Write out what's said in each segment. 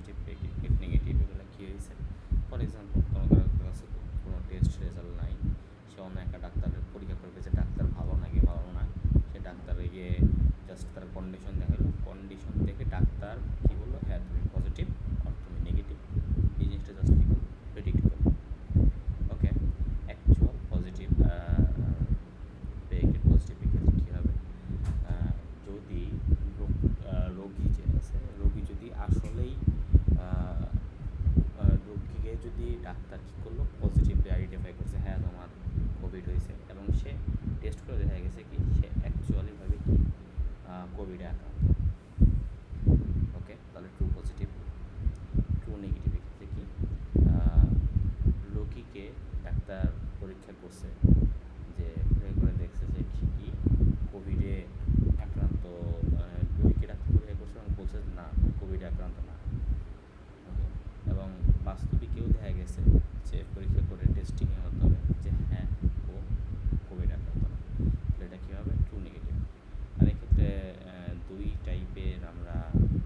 Positive, পেট negative, এগুলো কী হয়েছে? For example, কোনো কারোর কাছে কোনো টেস্ট রেজাল্ট নাই, সে অন্য একটা ডাক্তারের পরীক্ষা করবে যে ডাক্তার ভালো নাকি ভালো না, সে ডাক্তারে গিয়ে জাস্ট তার কন্ডিশন দেখালো, কন্ডিশন দেখে ডাক্তার কী বললো, হ্যাঁ তুমি পজিটিভ আর তুমি নেগেটিভ, এই জিনিসটা জাস্ট কী করবো, প্রেডিক্ট করবো। ওকে, অ্যাকচুয়াল পজিটিভ প্রেডিক্টেড পজিটিভ ক্ষেত্রে কী হবে, যদি রোগী যে আছে, রোগী যদি আসলেই রোগীকে যদি ডাক্তার কী করলো, পজিটিভলি আইডেন্টিফাই করছে, হ্যাঁ তোমার কোভিড হয়েছে, এবং সে টেস্ট করে দেখা গেছে কি সে অ্যাকচুয়ালিভাবে কি কোভিডে আক্রান্ত। ওকে, তাহলে ট্রু পজিটিভ। ট্রু নেগেটিভের ক্ষেত্রে কি, রোগীকে ডাক্তার পরীক্ষা করছে, যে পরীক্ষা করে দেখছে যে কি কোভিডে আক্রান্ত, রোগীকে ডাক্তার পরীক্ষা করছে এবং বলছে না কোভিডে আক্রান্ত না। ওকে, এবং বাস্তবিকেও দেখা গেছে যে পরীক্ষা করে টেস্টিংয়ের মাধ্যমে যে হ্যাঁ ও কোভিড আক্রান্ত না, তাহলে এটা কী হবে, ট্রু নেগেটিভ। আর এক্ষেত্রে দুই টাইপের আমরা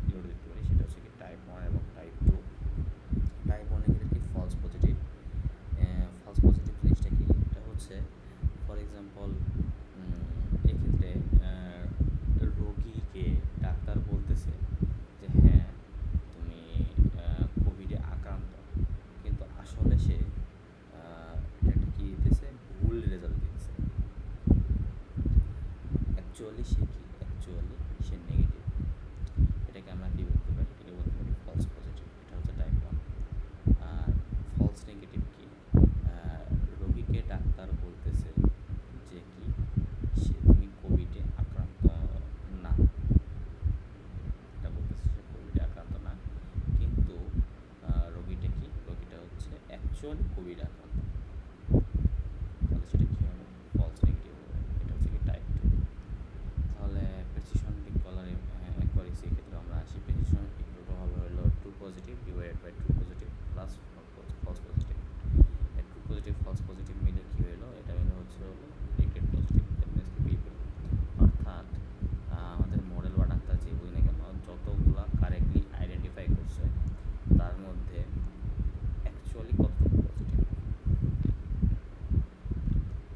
ইউনিট দেখতে পারি, সেটা হচ্ছে কি টাইপ 1 এবং টাইপ 2। টাইপ 1 এর ক্ষেত্রে কি ফলস পজিটিভ। ফলস পজিটিভ জিনিসটা কি, এটা হচ্ছে ফর এক্সাম্পল এক্ষেত্রে রোগীকে ডাক্তার বলতেছে যে হ্যাঁ তুমি কোভিডে আক্রান্ত, কিন্তু আসলে সে এটা একটা কী দিতেছে, ভুল রেজাল্ট দিতেছে। অ্যাকচুয়ালি সে কি, অ্যাকচুয়ালি সে নেগেটিভ। এটাকে আমরা কী বলতে পারি, এটাকে বলতে পারি ফলস পজিটিভ। এটা হচ্ছে টাইপ 1। আর ফলস নেগেটিভ কি, রোগীকে ডাক্তার বলতেছে যে কি সে তুমি কোভিডে আক্রান্ত না, এটা বলতেছে সে কোভিডে আক্রান্ত না, কিন্তু রোগীটা কি, রোগীটা হচ্ছে অ্যাকচুয়ালি কোভিড আক্রান্ত, তাহলে সেটা কী হবে, ফলস নেগেটিভ হবে। এটা হচ্ছে কি টাইপ 2। তাহলে প্রেসিশন বিকলার অ্যাকুরেসি ক্ষেত্রে আমরা আসি। প্রেসিশন ইকুয়াল হবে হলো true positive divided by true positive plus false positive. True positive false positive মিলে কী হলো, এটা হচ্ছে প্রেডিক্টেড পজিটিভ। দ্যাট মিনস কি পিপল, অর্থাৎ আমাদের মডেল বা ডাক্তার যে বই না কেন যতগুলা কারেক্টলি আইডেন্টিফাই করছে তার মধ্যে অ্যাকচুয়ালি কতটুকু পজিটিভ,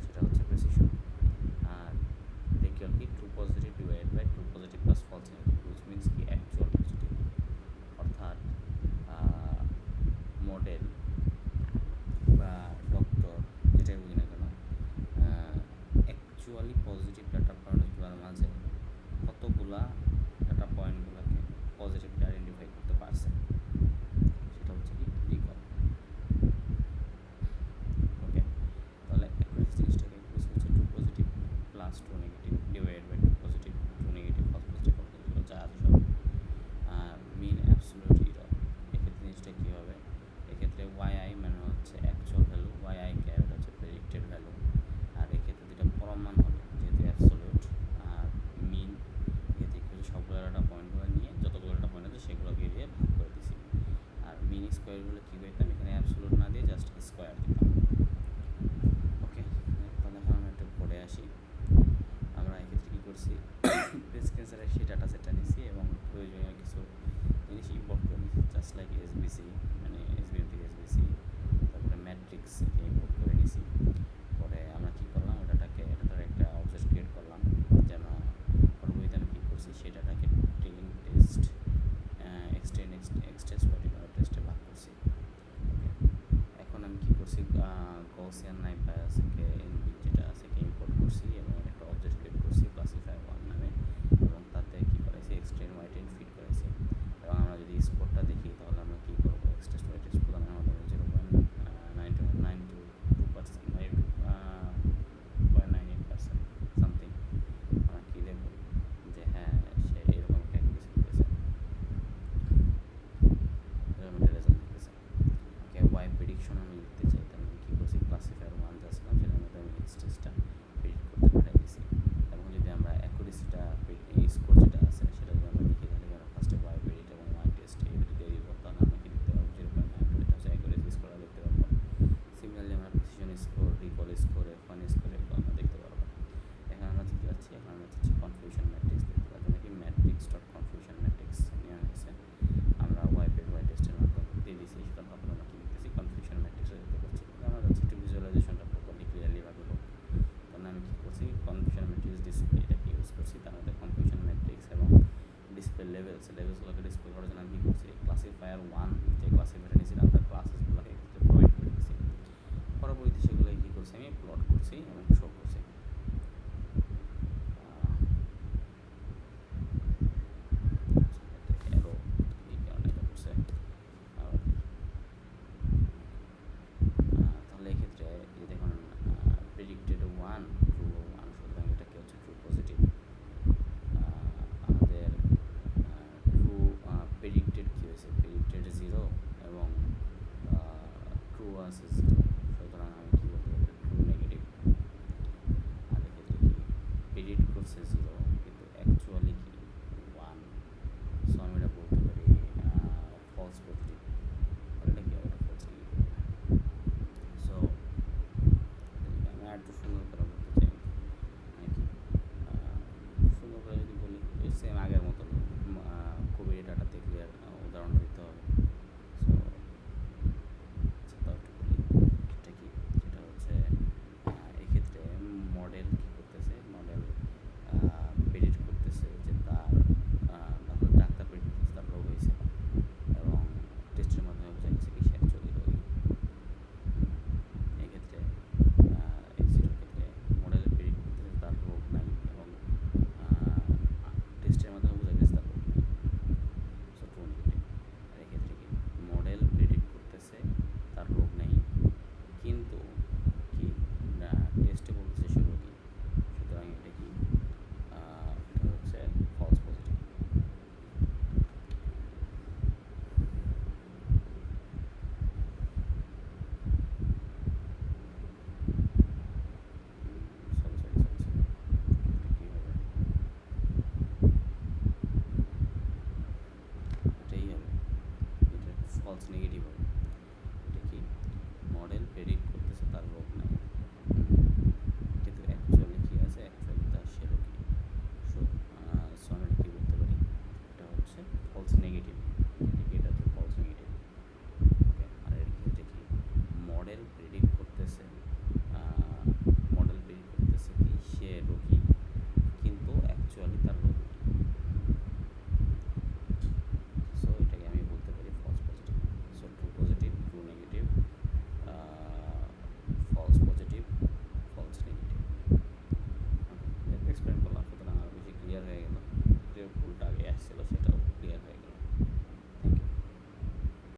সেটা হচ্ছে প্রেসিশন। আর রেকিউল কি, true positive divided by true positive plus false negative, which means কি অ্যাকচুয়াল পজিটিভ। অর্থাৎ মডেল বা ডক্টর যেটাই বুঝি না কেন, অ্যাকচুয়ালি পজিটিভ ডাটা পয়েন্টগুলোর মাঝে কতগুলা ডাটা পয়েন্টগুলোকে পজিটিভলি আইডেন্টিফাই করতে পারছে, সেটা হচ্ছে কি রিকল। ওকে, তাহলে অ্যাকুরেসি জিনিসটাকে অ্যাকুরেসি হচ্ছে true positive plus true negative divided by true positive, true negative false positive এগুলো যা আছে সব। মিন অ্যাবসলিউট এরর, এক্ষেত্রে জিনিসটা কী হবে, এক্ষেত্রে ওয়াই মানে হচ্ছে অ্যাকচুয়াল ভ্যালু, ওয়াই ক্যাপ এটা হচ্ছে প্রেডিক্টেড ভ্যালু। আর এক্ষেত্রে দুটো পরম মান হবে, যেহেতু অ্যাবসলিউট আর মিন, এক্ষেত্রে কী হচ্ছে সবগুলো ডাটা পয়েন্টগুলো নিয়ে যতগুলো ডাটা পয়েন্ট আছে সেগুলোকে দিয়ে ভাগ করে দিছি। আর মিন স্কোয়ার হলে কী করতাম, এখানে অ্যাবসলিউট না দিয়ে জাস্ট স্কোয়ার দিতাম। ওকে, তাহলে এখন আমরা একটু পড়ে আসি। আমরা এক্ষেত্রে কী করছি, ব্রেস্ট ক্যান্সারের সেই ডাটা সেটটা নিছি এবং প্রয়োজনীয় কিছু জিনিস ইম্পোর্ট করে নিছি, জাস্ট লাইক এসবিসি, মানে এসবিএম থেকে এসবিসি, তারপরে ম্যাট্রিক্স থেকে ইম্পোর্ট করে নিছি। পরে আমরা কী করলাম, ওটার একটা অবজেক্ট ক্রিয়েট করলাম, যেন পরবর্তীতে আমি কী করছি সেই ডাটাকে ট্রেনিং টেস্ট এক্সটেস্ট পার্টিকুলার টেস্টে ভাগ করছি। ওকে, এখন আমি কী করছি, ফেলছে। লেভেলসগুলোকে ডিসপ্লে করার জন্য আমি কী করছি, ক্লাসিফায়ার 1 যে ক্লাসিফায়ার নিয়েছিলাম তার ক্লাসেসগুলোকে প্রোভাইড করে দিয়েছি। পরবর্তীতে সেগুলো কী করছি, আমি প্লট করছি এবং শো করছি। এরো এই কারণে এটা করছে। তাহলে এক্ষেত্রে এই দেখুন প্রেডিক্টেড 1 ট্রু 1, সুতরাং এটা কি হচ্ছে ট্রু পজিটিভ। আমাদের ট্রু প্রেডিক্টেড কী হয়েছে, প্রেডিক্টেড 0 এবং ট্রু আছে